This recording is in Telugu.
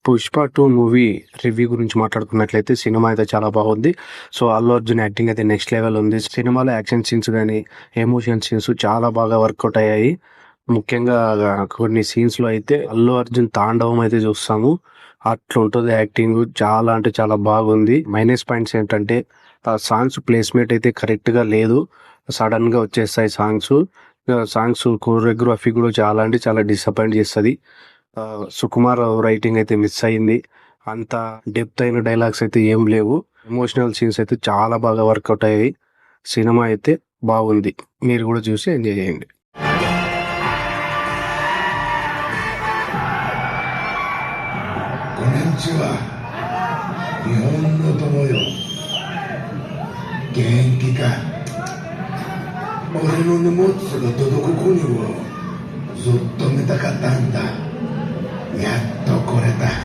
'పుష్ప 2' మూవీ రివ్యూ గురించి మాట్లాడుకున్నట్లయితే సినిమా అయితే చాలా బాగుంది. సో, అల్లు అర్జున్ యాక్టింగ్ అయితే నెక్స్ట్ లెవెల్ ఉంది. సినిమాలో యాక్షన్ సీన్స్ గాని, ఎమోషన్ సీన్స్ చాలా బాగా వర్కౌట్ అయ్యాయి. ముఖ్యంగా కొన్ని సీన్స్‌లో అయితే అల్లు అర్జున్ తాండవం అయితే చూస్తాము. అట్లుంటది యాక్టింగు. చాలా అంటే చాలా బాగుంది. మైనస్ పాయింట్స్ ఏంటంటే ఆ సాంగ్స్ ప్లేస్‌మెంట్ అయితే కరెక్ట్‌గా లేదు. సడెన్‌గా వచ్చేస్తాయి సాంగ్సు. సాంగ్స్ కోరియోగ్రఫీ కూడా చాలా అంటే చాలా డిసప్పాయింట్ చేస్తది. సుకుమార్ రైటింగ్ అయితే మిస్ అయింది. అంత డెప్త్ అయిన డైలాగ్స్ అయితే ఏం లేవు. ఎమోషనల్ సీన్స్ అయితే చాలా బాగా వర్కౌట్ అయ్యాయి. సినిమా అయితే బాగుంది. మీరు కూడా చూసి ఎంజాయ్ చేయండి. こんにちは。日本の友よ。元気か。俺の荷物が届く子にもずっと見たかったんだ。やっ